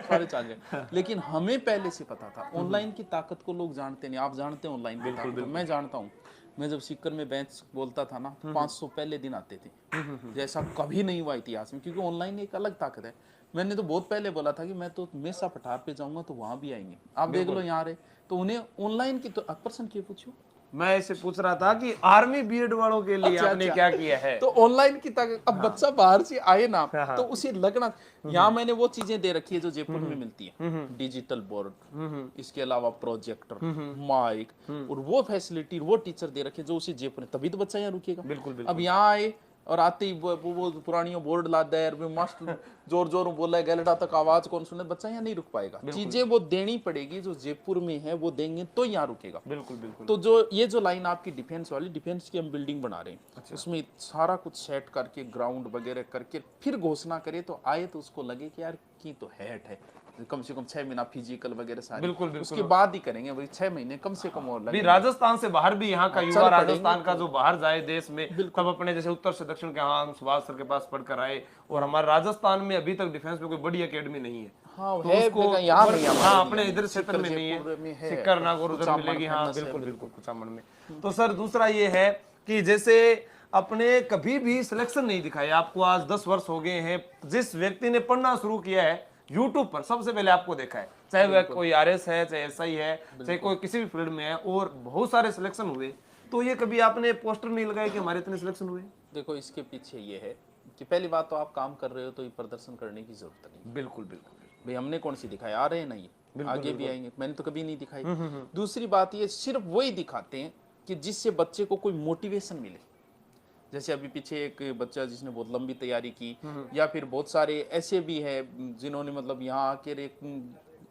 सारे चांस है, लेकिन हमें पहले से पता था। ऑनलाइन की ताकत को लोग जानते नहीं, आप जानते हैं ऑनलाइन की ताकत, मैं जानता हूँ। मैं जब सीकर में बेंच बोलता था ना, 500 पहले दिन आते थे, जैसा कभी नहीं हुआ इतिहास में, क्योंकि ऑनलाइन एक अलग ताकत है। मैंने तो बहुत पहले बोला था कि मैं तो हमेशा पठार पे जाऊंगा तो वहां भी आएंगे, आप देख लो यहाँ रहे, तो उन्हें ऑनलाइन की तो पर्सन की पूछो। मैं इसे पूछ रहा था कि आर्मी बीएड वालों के लिए आपने क्या किया है? तो ऑनलाइन की ताकत, अब बच्चा बाहर से आए ना तो उसे लगना, यहाँ मैंने वो चीजें दे रखी है जो जयपुर में मिलती है, डिजिटल बोर्ड, इसके अलावा प्रोजेक्टर, माइक, और वो फैसिलिटी, वो टीचर दे रखे जो उसे जयपुर में, तभी तो बच्चा यहाँ रुकेगा। बिल्कुल अब यहाँ आए और आते ही वो पुरानी बोर्ड ला दे, मास्टर जोर जोर बोला है, गैलेडा तक आवाज कौन सुने, बच्चा यहाँ नहीं रुक पाएगा। चीजें वो देनी पड़ेगी जो जयपुर में है, वो देंगे तो यहाँ रुकेगा। बिल्कुल बिल्कुल। तो जो ये जो लाइन आपकी डिफेंस वाली, डिफेंस की हम बिल्डिंग बना रहे हैं, अच्छा। उसमें सारा कुछ सेट करके, ग्राउंड वगैरह करके फिर घोषणा करे तो आए तो उसको लगे कि यार की तो है कम से कम 6 महीना फिजिकल वगैरह सारे, बिल्कुल बिल्कुल। उसके बाद ही करेंगे भाई, 6 महीने कम से कम और लगेंगे। राजस्थान से बाहर भी यहाँ का युवा, राजस्थान का जो बाहर जाए देश में, तब अपने जैसे उत्तर से दक्षिण के, हम सुभाष सर के पास पढ़कर आए, और हमारे राजस्थान में अभी तक डिफेंस में कोई बड़ी एकेडमी नहीं है। हाँ, तो उसको हाँ अपने इधर क्षेत्र में नहीं है, सिक्कर नागौर उधर मिलेगी। हाँ बिल्कुल बिल्कुल, कुचामन में। तो सर दूसरा ये है कि जैसे अपने कभी भी सिलेक्शन नहीं दिखाया, आपको आज 10 वर्ष हो गए हैं, जिस व्यक्ति ने पढ़ना शुरू किया है यूट्यूब पर सबसे पहले आपको देखा है, चाहे वह कोई आरएस है, चाहे एसआई है, चाहे कोई किसी भी फील्ड में है, और बहुत सारे सिलेक्शन हुए, तो ये कभी आपने पोस्टर नहीं लगाया कि हमारे इतने सिलेक्शन हुए? देखो इसके पीछे ये है कि पहली बात तो आप काम कर रहे हो तो ये प्रदर्शन करने की जरूरत नहीं। बिल्कुल बिल्कुल भाई हमने कौन सी दिखाई, आ रहे हैं नहीं, आगे भी आएंगे, मैंने तो कभी नहीं दिखाई। दूसरी बात ये सिर्फ वही दिखाते हैं कि जिससे बच्चे को कोई मोटिवेशन मिले। जैसे अभी पीछे एक बच्चा जिसने बहुत लंबी तैयारी की, या फिर बहुत सारे ऐसे भी है जिन्होंने मतलब यहाँ आके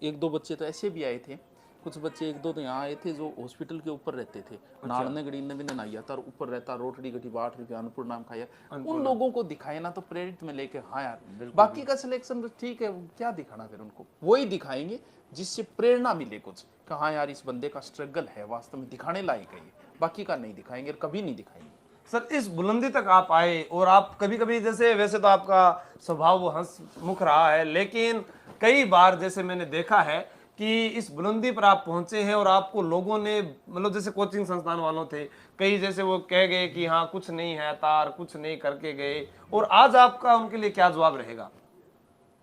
एक दो बच्चे तो ऐसे भी आए थे, कुछ बच्चे एक दो तो यहाँ आए थे जो हॉस्पिटल के ऊपर रहते थे, नाड़ने गड़ी ने भी नहीं आता, ऊपर रहता, रोटड़ी गटी 8 रुपया अन्नपूर्ण नाम खाया, उन लोगों को दिखाए ना तो प्रेरित में लेके, हाँ यार बाकी का सिलेक्शन तो ठीक है, क्या दिखाना फिर उनको, वही दिखाएंगे जिससे प्रेरणा मिले कुछ, कि हाँ यार इस बंदे का स्ट्रगल है वास्तव में दिखाने लायक है, बाकी का नहीं दिखाएंगे, कभी नहीं दिखाएंगे। सर इस बुलंदी तक आप आए, और आप कभी कभी जैसे, वैसे तो आपका स्वभाव वो हंसमुख रहा है, लेकिन कई बार जैसे मैंने देखा है कि इस बुलंदी पर आप पहुंचे हैं और आपको लोगों ने, मतलब जैसे कोचिंग संस्थान वालों थे कई, जैसे वो कह गए कि हाँ कुछ नहीं है तार, कुछ नहीं करके गए, और आज आपका उनके लिए क्या जवाब रहेगा?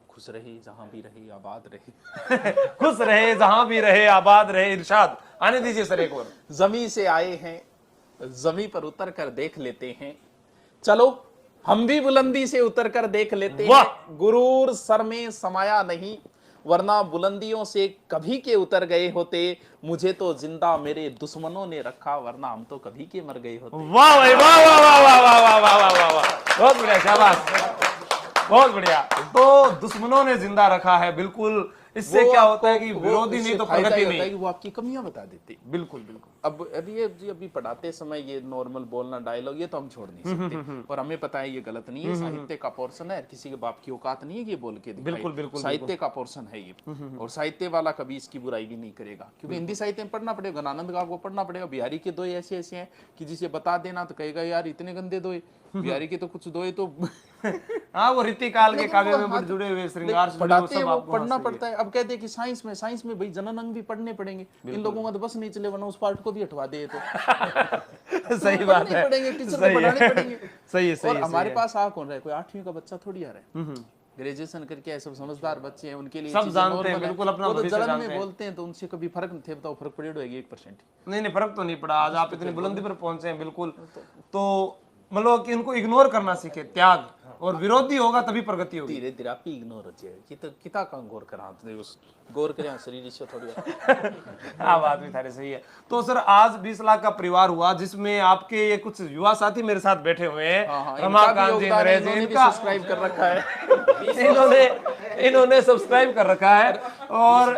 खुश रहे जहां भी रहे, आबाद रहे। खुश रहे जहां भी रहे, आबाद रहे। इरशाद आने दीजिए सर एक और। जमी से आए हैं, जमी पर उतर कर देख लेते हैं, चलो हम भी बुलंदी से उतर कर देख लेते हैं, गुरूर सर में समाया नहीं, वरना बुलंदियों से कभी के उतर गए होते, मुझे तो जिंदा मेरे दुश्मनों ने रखा, वरना हम तो कभी के मर गए होते। वाह भाई वाह वाह वाह वाह वाह वाह वाह वाह वाह, बहुत बढ़िया, शाबाश, बहुत बढ़िया। तो दुश्मनों ने जिंदा रखा है, बिल्कुल। इससे क्या होता है कि विरोधी नहीं तो प्रगति नहीं, वो आपकी कमियां बता देते। बिल्कुल बिल्कुल। अब अभी पढ़ाते समय ये नॉर्मल बोलना डायलॉग ये तो हम छोड़ नहीं सकते, और हमें पता है ये गलत नहीं है, साहित्य का पोर्शन है, किसी के बाप की औकात नहीं है ये बोल के दिखाए। बिल्कुल बिल्कुल, साहित्य का पोर्शन है ये, और साहित्य वाला कभी इसकी बुराई भी नहीं करेगा, क्योंकि हिंदी साहित्य में पढ़ना पड़ेगा, घनानंद का आपको पढ़ना पड़ेगा। बिहारी के दो ऐसे ऐसे हैं कि जिसे बता देना तो कहेगा यार इतने गंदे दो, बिहारी के तो कुछ दो तो हाँ वो रीतिकाल के काव्य में जुड़े हुए श्रृंगार पढ़ाते हैं, वो पढ़ना पड़ता है। अब कहते हैं कि साइंस में भाई जनन अंग भी पढ़ने पड़ेंगे, इन लोगों का तो बस नहीं चले, वरना उस पार्ट को भी हटवा दे तो सही बात है, पढ़ेंगे, टीचर को पढ़ाने पड़ेंगे। सही है, सही और है, हमारे पास आ कौन रहा है, कोई 8वीं का बच्चा थोड़ी आ रहा है, ग्रेजुएशन करके ऐसे सब समझदार बच्चे हैं, उनके लिए सब जानते हैं, बिल्कुल अपना वो तो भविष्य जलन जानते में हैं। बोलते हैं, तो उनसे कभी फर्क नहीं थे, बताओ फर्क पड़ेगा 1%? नहीं फर्क तो नहीं पड़ा, आज आप इतनी बुलंदी पर पहुंचे हैं, बिल्कुल। तो मतलब कि इनको इग्नोर करना सीखे, त्याग, और विरोधी होगा तभी प्रगति होगी। धीरे धीरे आप ही इग्नोर हो जाएगा, किता का गौर करा, गौर करें शरीर से थोड़ी। हाँ बात भी थारी सही है। तो सर आज 20 लाख का परिवार हुआ, जिसमें आपके ये कुछ युवा साथी मेरे साथ बैठे हुए हैं, रमाकांत जी, नरेश जी, इनका सब्सक्राइब कर रखा है, इन्होंने सब्सक्राइब कर रखा है, और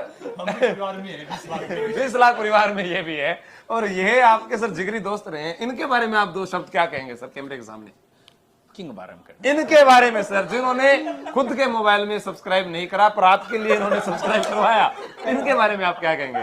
20 लाख परिवार में ये भी है, और ये आपके सर जिगरी दोस्त रहे हैं। इनके बारे में आप 2 शब्द क्या कहेंगे सर कैमरे के सामने? किंग बारे में इनके बारे में सर, जिन्होंने खुद के मोबाइल में सब्सक्राइब नहीं करा पर आपके लिए इन्होंने सब्सक्राइब करवाया, इनके बारे में आप क्या कहेंगे?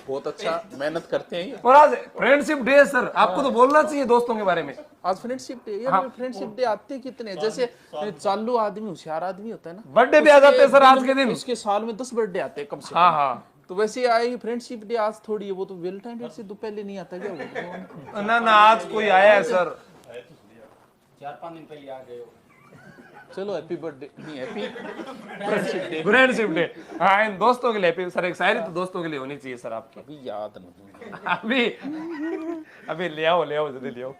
बहुत अच्छा मेहनत करते हैं ये। और आज फ्रेंडशिप डे है सर, आपको तो बोलना चाहिए दोस्तों के बारे में। आज फ्रेंडशिप डे, यार फ्रेंडशिप डे आते कितने, जैसे चालू आदमी होशियार आदमी होता है ना, बर्थडे भी आ जाते हैं सर आज के दिन। उसके साल में 10 बर्थडे आते हैं कम से कम। हाँ हाँ, तो वैसे आए फ्रेंडशिप डे आज थोड़ी है, वो तो वैलेंटाइन डे से तो पहले नहीं आता क्या वो? ना ना आज कोई आया है सर, 4-5 दिन पहले आ गए हो। चलो हैप्पी बर्थडे नहीं, happy friendship day. Friendship day. हाँ इन दोस्तों के लिए सर एक शायरी तो दोस्तों के लिए होनी चाहिए सर आपकी। अभी याद नहीं। अभी अभी ले आओ जल्दी ले आओ।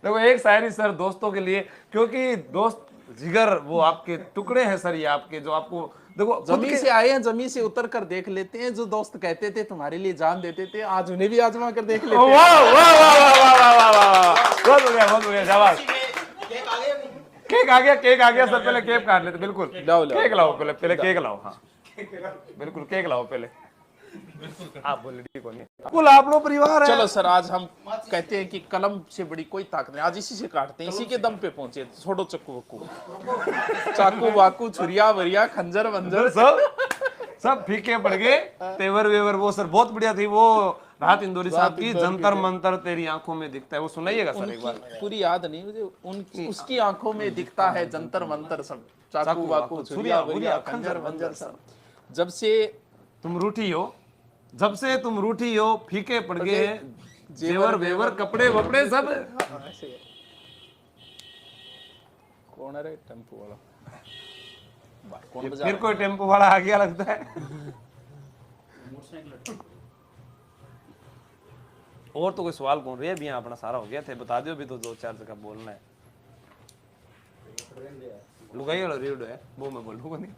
देखो एक शायरी सर दोस्तों के लिए, क्योंकि दोस्त जिगर वो आपके टुकड़े हैं सर, ये आपके जो आपको देखो जमीन से आए हैं, जमीन से उतर कर देख लेते हैं। जो दोस्त कहते थे तुम्हारे लिए जान देते थे, आज उन्हें भी आजमा कर देख लेते हैं। वाह वाह वाह वाह वाह वाह वाह, बहुत हो गया शाबाश। केक आ गया सर, पहले केक काट लेते। बिल्कुल केक लाओ, पहले केक लाओ। हाँ बिल्कुल केक लाओ पहले। आप बोले ठीक होनी कुल आप लोग परिवार है। चलो सर, आज हम कहते हैं कि कलम से बड़ी कोई ताकत नहीं, आज इसी से काटते हैं, इसी के दम पे पहुंचे। छोड़ो चक्कू वक्कू, चाकू वाकू छुरिया वरिया खंजर वंजर सब फीके पड़ गए। तेवर वेवर वो सर बहुत बढ़िया थी वो, राहत इंदौरी साहब की जंतर मंतर तेरी आंखों में दिखता है, वो सुनाइएगा सर एक बार। पूरी याद नहीं मुझे। उसकी आंखों में दिखता है जंतर मंतर सब, चाकू वाकू छुरिया वरिया खंजर वंजर सब। जब से तुम रूठी हो फीके पड़ गए हैं जेवर वेवर कपड़े वपड़े सब। कौन है टेम्पो वाला? कौन बजा? फिर कोई टेम्पो वाला आ गया लगता है। और तो कोई सवाल कौन रही है? अभी अपना सारा हो गया थे, बता दियो। अभी तो 2-4 जगह बोलना है। लुगाई वाला रेडियो है वो मैं बोलूंगा नहीं।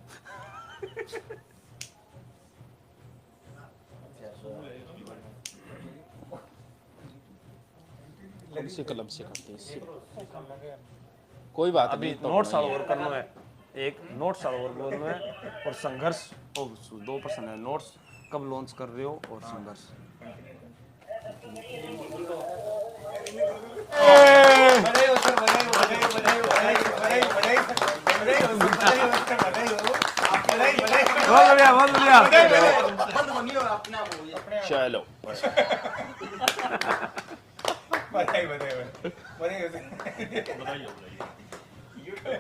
कलम से करते हैं, कोई बात अभी नहीं। नोट्स और करना है, एक नोट्स और बोलना है, और संघर्ष 2% है। नोट्स कब लॉन्च कर रहे हो और संघर्ष। बहुत बढ़िया।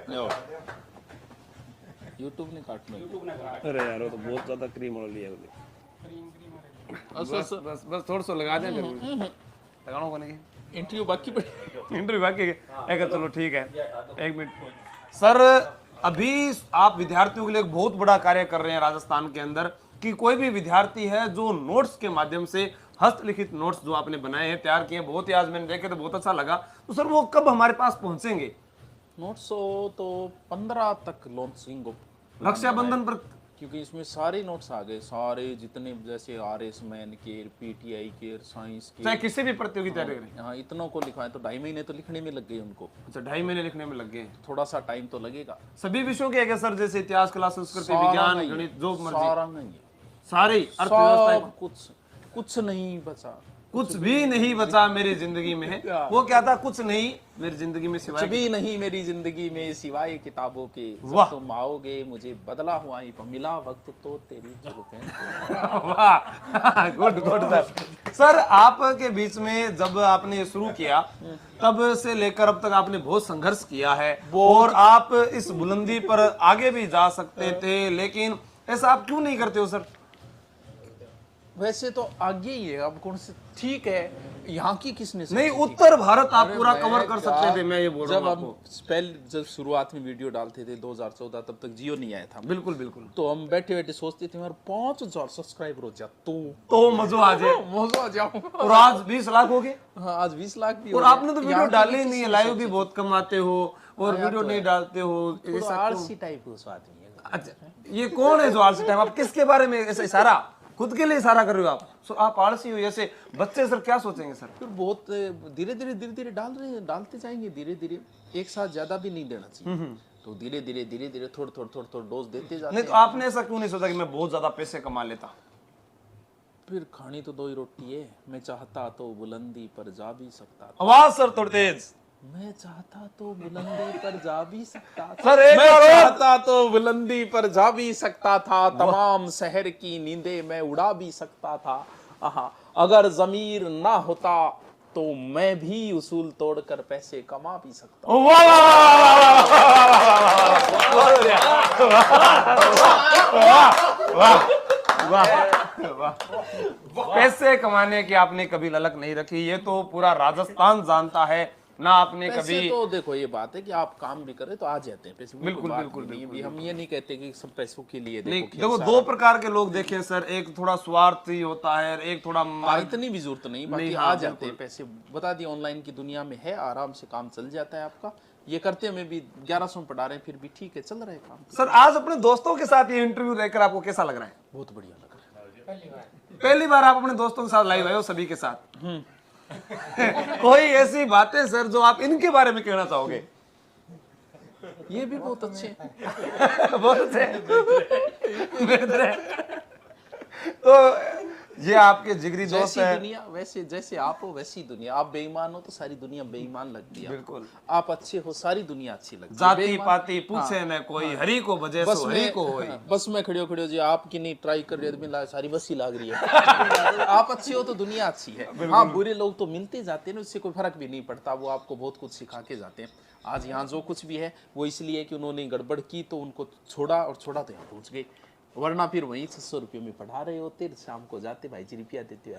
चलो यूट्यूब ने काटना। अरे यार वो तो बहुत ज्यादा क्रीम वाला लिया बस थोड़ा सा लगा दें लगाना को नहीं। इंटरव्यू बाकी इंटरव्यू बाकी है। चलो ठीक है, 1 मिनट सर। अभी आप विद्यार्थियों के लिए एक बहुत बड़ा कार्य कर रहे हैं राजस्थान के अंदर, कि कोई भी विद्यार्थी है जो नोट्स के माध्यम से हस्तलिखित नोट्स जो आपने बनाए हैं, तैयार किए, बहुत ही आज मैंने देखे तो बहुत अच्छा लगा। तो सर वो कब हमारे पास पहुंचेंगे? नोट्स तो 15 तक लॉन्चिंग रक्षाबंधन पर, क्योंकि इसमें सारे नोट्स आ गए, सारे जितने, जैसे RS मैन के, PTI के, साइंस के, चाहे किसी भी प्रतियोगिता करें। हाँ इतनों को लिखा है तो 2.5 महीने तो लिखने में लग गए उनको। अच्छा 2.5 महीने लिखने में लग गए। थोड़ा सा टाइम तो लगेगा। सभी विषयों के सर, जैसे इतिहास, कला, संस्कृति, विज्ञान, गणित, जो मर्जी सारा नहीं है, सारे अर्थव्यवस्था, कुछ नहीं बचा, कुछ भी नहीं बचा मेरी जिंदगी में। वो क्या था? कुछ नहीं मेरी जिंदगी में सिवाय, कुछ भी नहीं मेरी जिंदगी में सिवाय किताबों के। वाह। तुम आओगे मुझे बदला हुआ ही मिला वक्त तो तेरी जुल्फें। वाह गुड सर। सर आपके बीच में जब आपने शुरू किया तब से लेकर अब तक आपने बहुत संघर्ष किया है, और आप इस बुलंदी पर आगे भी जा सकते थे, लेकिन ऐसा आप क्यों नहीं करते हो सर? वैसे तो आगे ही है, अब कौन से ठीक है, यहाँ की किसने नहीं, उत्तर भारत आप पूरा कवर कर सकते थे। मैं ये बोल रहा हूँ जब हम जब शुरुआत में वीडियो डालते थे 2014, तब तक जियो नहीं आया था। बिल्कुल बिल्कुल। तो हम बैठे बैठे सोचते थे, 5000 सब्सक्राइबर हो जा तो मजा आ जाए, मजा आ जाओ। और आज 20 लाख हो गए। हाँ आज 20 लाख भी। और आपने तो वीडियो डाले ही नहीं है, लाइव भी बहुत कम आते हो और वीडियो नहीं डालते हो। आलसी टाइप उस आदमी है। अच्छा ये कौन है जो आलसी टाइप? आप किसके बारे में ऐसा इशारा, खुद के लिए इशारा कर रहे हो आप? आप आलसी हो जैसे बच्चे, सर क्या सोचेंगे सर? फिर बहुत धीरे धीरे डालते जाएंगे, धीरे धीरे, एक साथ ज्यादा भी नहीं देना चाहिए। तो धीरे धीरे थोड़ा डोज देते जाते। नहीं तो आपने ऐसा क्यों नहीं सोचा कि मैं बहुत ज्यादा पैसे कमा लेता? फिर खानी तो 2 ही रोटी है, मैं चाहता तो बुलंदी पर जा भी सकता। आवाज सर थोड़ी तेज। मैं चाहता तो बुलंदी पर जा भी सकता था। सर एक मैं बार और। चाहता तो बुलंदी पर जा भी सकता था, तमाम शहर की नींदें मैं उड़ा भी सकता था। आहा, अगर जमीर ना होता तो मैं भी उसूल तोड़कर पैसे कमा भी सकता। वाह वाह वाह वाह वाह, पैसे कमाने की आपने कभी ललक नहीं रखी, ये तो पूरा राजस्थान जानता है ना। आपने पैसे कभी तो देखो ये बात है कि आप काम भी करें तो आ जाते हैं पैसे, बिल्कुल, बात बिल्कुल, नहीं है। बिल्कुल, हम ये नहीं कहते कि सब पैसों के लिए नहीं, देखो देखो दो प्रकार के लोग देखें सर, एक थोड़ा स्वार्थी होता है, एक थोड़ा इतनी भी जरूरत नहीं, बाकी हाँ, आ जाते हैं पैसे। बता दिए ऑनलाइन की दुनिया में है, आराम से काम चल जाता है आपका। ये करते हमें भी 1100 पढ़ा रहे हैं, फिर भी ठीक है, चल रहा है काम। सर आज अपने दोस्तों के साथ ये इंटरव्यू देकर आपको कैसा लग रहा है? बहुत बढ़िया लग रहा है। पहली बार आप अपने दोस्तों के साथ लाइव आए हो सभी के साथ। कोई ऐसी बातें सर जो आप इनके बारे में कहना चाहोगे? ये भी बहुत अच्छे हैं। बहुत अच्छे। तो ये आपके जिगरी दोस्त जैसी है। दुनिया वैसे, जैसे आप हो वैसी दुनिया। आप बेईमान हो तो सारी दुनिया बेईमान लगती है। बिल्कुल। आप अच्छे हो सारी दुनिया अच्छी लगती है। जाति बेईमान- पाति पूछे न कोई, हरी को बजे सो हरी को होई। बस में खड़े हो जी, आपकी नहीं ट्राई कर रही है, सारी बस ही लाग रही है। आप अच्छे हो तो दुनिया अच्छी है। हाँ, बुरे लोग तो मिलते जाते हैं ना, उससे कोई फर्क भी नहीं पड़ता। वो आपको बहुत कुछ सिखा के जाते हैं। आज यहाँ जो कुछ भी है वो इसलिए कि उन्होंने गड़बड़ की तो उनको छोड़ा, और छोड़ा तो यहाँ पहुँच गए। वरना फिर वहीं 600 रुपये में पढ़ा रहे होते, शाम को जाते, भाई जी रुपया देते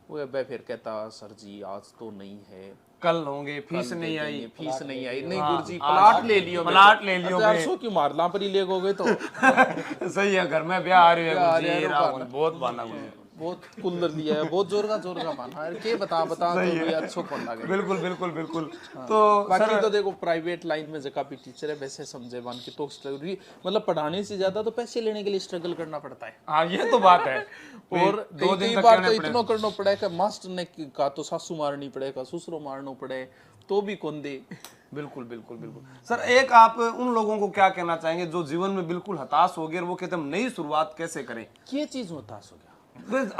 वो मैं फिर कहता सर जी आज तो नहीं है, कल होंगे, फीस नहीं आई, फीस नहीं आई। नहीं गुरुजी प्लाट ले लियो, प्लाट ले लियो। 400 क्यों मारला पर ही ले गए तो। सही है, घर में ब्याह आ रही है ब्याह आ गुरुजी, रही है, राव, रुपा। बहुत बाना गुरुजी। बहुत कुल्लर लिया है, बहुत जोर का माना है। के बता तो भी अच्छो कौन लगे। बिल्कुल बिल्कुल बिल्कुल। तो बाकी तो देखो प्राइवेट लाइन में जगह भी टीचर है, वैसे समझे मान की तो मतलब पढ़ाने से ज्यादा तो पैसे लेने के लिए स्ट्रगल करना पड़ता है। हाँ ये तो बात है। और दो दिन कई तक बार कहने तो पड़े। इतना करना पड़ेगा, मास्टर ने कहा तो सासू मारनी पड़ेगा, ससुरो मारना पड़े तो भी कौन दे। बिल्कुल बिल्कुल बिल्कुल। सर एक आप उन लोगों को क्या कहना चाहेंगे जो जीवन में बिल्कुल हताश हो गए, वो कहते हम नई शुरुआत कैसे करें? ये चीज में हताश हो गया।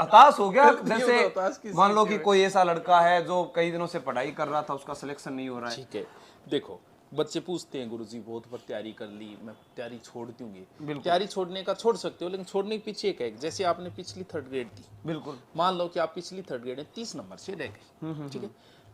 हताश हो गया हताश जैसे किस मान लो कि कोई ऐसा लड़का है जो कई दिनों से पढ़ाई कर रहा था, उसका सिलेक्शन नहीं हो रहा है। ठीक है, देखो बच्चे पूछते हैं गुरुजी बहुत पर तैयारी कर ली, मैं तैयारी छोड़ दूंगी। तैयारी छोड़ने का छोड़ सकते हो, लेकिन छोड़ने के पीछे एक है, जैसे आपने पिछली 3rd ग्रेड दी, बिल्कुल मान लो कि आप पिछली 3rd ग्रेड में 30 नंबर से रह गए, ठीक है।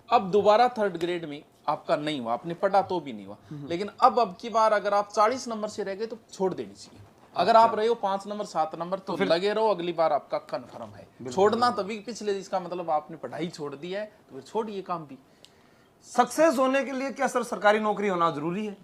अब दोबारा 3rd ग्रेड में आपका नहीं हुआ, आपने पढ़ा तो भी नहीं हुआ, लेकिन अब की बार अगर आप 40 नंबर से रह गए तो छोड़ देनी चाहिए। अगर आप रहे हो 5 नंबर 7 नंबर तो लगे रहो, अगली बार आपका कन्फर्म है। छोड़ना तभी पिछले, इसका मतलब आपने पढ़ाई छोड़ दी है तो फिर छोड़िए काम भी। सक्सेस होने के लिए क्या सर सरकारी नौकरी होना जरूरी है?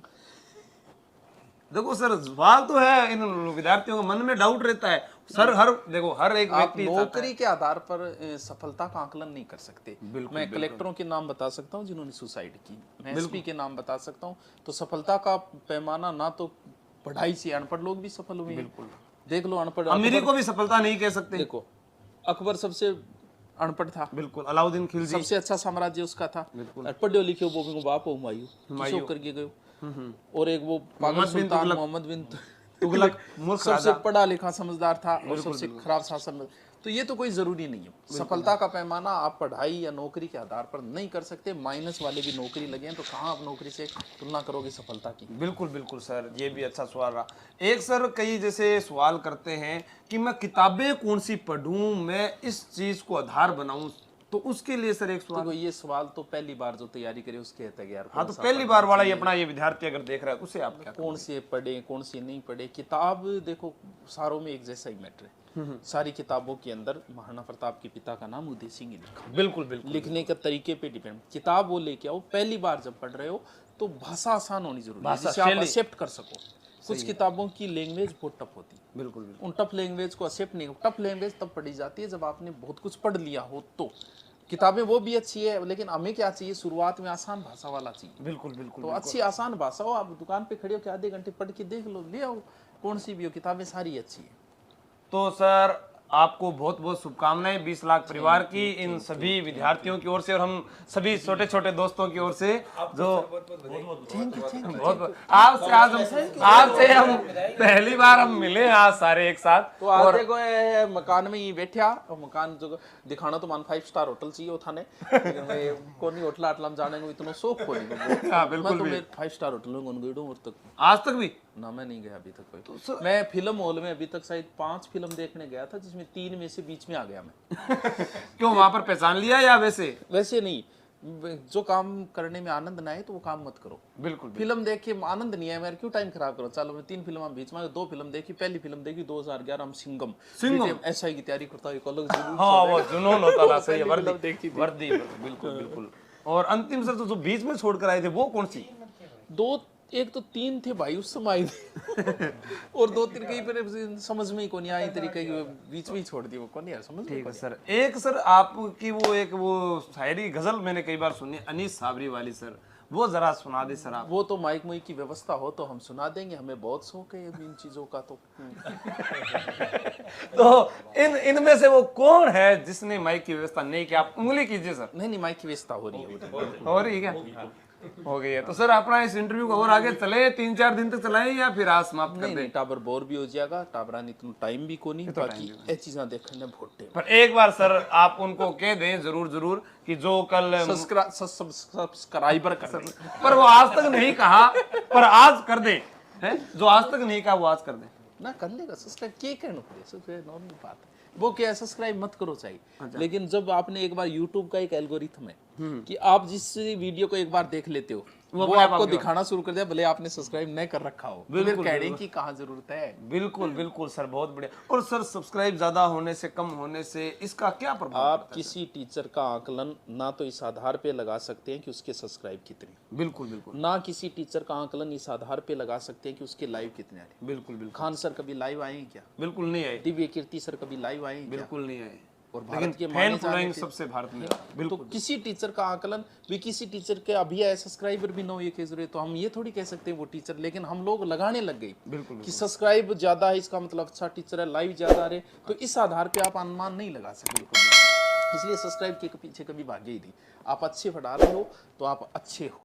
देखो सर सवाल तो है, इन विद्यार्थियों के मन में डाउट रहता है सर। देखो हर एक आप व्यक्ति नौकरी के आधार पर सफलता का आकलन नहीं कर सकते। मैं कलेक्टरों के नाम बता सकता हूँ जिन्होंने सुसाइड की, मैं एसपी के नाम बता सकता हूँ। तो सफलता का पैमाना ना तो पढ़ाई से, अनपढ़ लोग भी सफल हुए हैं। बिल्कुल देख लो अनपढ़, अमीरी को भी सफलता नहीं कह सकते। देखो अकबर सबसे अनपढ़ था, बिल्कुल अलाउद्दीन खिलजी सबसे अच्छा साम्राज्य उसका था। पढ़े लिखे वो बाप हुमायूं करके गए। और एक वो पागल सुल्तान मोहम्मद बिन तुगलक मूर्ख सबसे पढ़ा लिखा समझदार था और सबसे खराब शासन। तो ये तो कोई जरूरी नहीं है। सफलता का पैमाना आप पढ़ाई या नौकरी के आधार पर नहीं कर सकते। माइनस वाले भी नौकरी लगे हैं तो कहाँ आप नौकरी से तुलना करोगे सफलता की? बिल्कुल बिल्कुल सर, ये भी अच्छा सवाल रहा। एक सर कई जैसे सवाल करते हैं कि मैं किताबें कौन सी पढ़ूं, मैं इस चीज को आधार बनाऊं, तो उसके लिए सर एक सवाल। देखो ये सवाल तो पहली बार जो तैयारी करे उसके है यार। हाँ तो पहली बार वाला ये अपना ये विद्यार्थी अगर देख रहा है उसे आप क्या कौन से पढ़े कौन से नहीं पढ़े? किताब देखो सारों में एक जैसा ही मैटर है। सारी किताबों के अंदर महाराणा प्रताप के पिता का नाम उदय सिंह लिखा। बिल्कुल बिल्कुल लिखने के तरीके पे डिपेंड। किताब वो लेके आओ, पहली बार जब पढ़ रहे हो तो भाषा आसान होनी जरूरी है जिससे आप एक्सेप्ट कर सको। कुछ किताबों की लैंग्वेज बहुत टफ होती है। बिल्कुल बिल्कुल उन टफ लैंग्वेज को एक्सेप्ट नहीं। टफ लैंग्वेज तब पढ़ी जाती है जब आपने बहुत कुछ पढ़ लिया हो। तो किताबें वो भी अच्छी है, लेकिन हमें क्या चाहिए, शुरुआत में आसान भाषा वाला चाहिए। बिल्कुल बिल्कुल तो अच्छी आसान भाषा हो, आप दुकान पे खड़े हो के आधे घंटे पढ़ के देख लो, ले आओ, कौन सी भी हो, किताबें सारी अच्छी है। तो सर आपको बहुत बहुत शुभकामनाएं 20 लाख परिवार की, इन सभी विद्यार्थियों की ओर से और हम सभी छोटे छोटे दोस्तों की ओर से जो बहुत आपसे हम पहली बार हम मिले आज सारे एक साथ। तो आज देखो ये मकान में ही बैठा और मकान जो दिखाना तो मान 5 स्टार होटल चाहिए थाने, लेकिन मैं कोनी होटल आटलाम जाने को इतना शौक कोई नहीं। हाँ बिल्कुल, मैं तो 5 स्टार होटल में गई हूं और तक आज तक भी ना मैं नहीं गया अभी तक कोई। मैं फिल्म हॉल में अभी तक शायद 5 फिल्म देखने गया था, जिसमें 3 में से बीच में आ गया मैं। क्यों, वहां पर पहचान लिया या वैसे? वैसे नहीं, जो काम करने में आनंद ना आए तो वो काम मत करो। बिल्कुल फिल्म देख के आनंद नहीं है मेरे, क्यों टाइम खराब करो। चलो मैं 3 फिल्म बीच में 2 फिल्म देखी। पहली फिल्म देखी 2011 हम सिंघम एसआई की तैयारी करता एक अलग जुनून। हाँ वो जुनून होता था, सही है, वर्दी बिल्कुल बिल्कुल। और अंतिम सर तो जो बीच में छोड़कर आए थे वो कौन सी? 2 एक तो 3 थे भाई उस समय आए थे और 2-3 कहीं पर समझ में ही को नहीं आई तरीके की, बीच में ही छोड़ दी वो कौन यार समझ। ठीक है सर। एक सर आपकी वो शायरी गजल मैंने कई बार सुनी, अनीस साबरी वाली सर, वो जरा सुना दे सर आप। वो तो माइक मुई की व्यवस्था हो तो हम सुना देंगे, हमें बहुत शौक है इन चीजों का। तो इनमें से वो कौन है जिसने माइक की व्यवस्था नहीं की? आप उंगली कीजिए सर। नहीं माइक की व्यवस्था हो रही है। हो रही है क्या? हो गई है। तो सर अपना इस इंटरव्यू को और आगे चले 3-4 दिन तक चलाएं या फिर आज समाप्त कर दें? टाबर बोर भी हो जाएगा, टाबरानी इतना टाइम भी को नहीं, बाकी ये चीजें देखने भोटे। पर एक बार सर आप उनको कह दें जरूर कि जो कल सब्सक्राइबर कर दें। पर वो आज तक नहीं कहा, पर आज कर दें, हैं? जो आज तक नहीं कहा वो आज कर दें ना, कर लेगा सब्सक्राइब। क्या कहना पड़े, नॉर्मल बात है वो। क्या सब्सक्राइब मत करो चाहिए, लेकिन जब आपने एक बार YouTube का एक एल्गोरिथम है कि आप जिस वीडियो को एक बार देख लेते हो वो आपको दिखाना शुरू कर दिया, भले आपने सब्सक्राइब नहीं कर रखा हो। फिर कहने की कहाँ जरूरत है। बिल्कुल सर, बहुत बढ़िया। और सर सब्सक्राइब ज्यादा होने से कम होने से इसका क्या प्रभाव? आप किसी टीचर का आकलन ना तो इस आधार पे लगा सकते हैं कि उसके सब्सक्राइब कितने, बिल्कुल ना किसी टीचर का आकलन इस आधार पे लगा सकते हैं कि उसके लाइव कितने आ रहे। बिल्कुल खान सर कभी लाइव आए क्या? बिल्कुल नहीं आए। दिव्य कीर्ति सर कभी लाइव आए? बिल्कुल नहीं आए। और भारत के फैन फॉलोइंग सबसे भारत में। तो किसी टीचर का आकलन भी, किसी टीचर के अभी आए सब्सक्राइबर भी ना हो ये कह रहे, तो हम ये थोड़ी कह सकते हैं वो टीचर, लेकिन हम लोग लगाने लग गए बिल्कुल कि सब्सक्राइब ज्यादा है इसका मतलब अच्छा टीचर है, लाइव ज्यादा रहे, तो इस आधार पे आप अनुमान नहीं लगा सकते। इसलिए सब्सक्राइब के पीछे कभी भागे ही नहीं। आप अच्छे पढ़ा रहे हो तो आप अच्छे हो।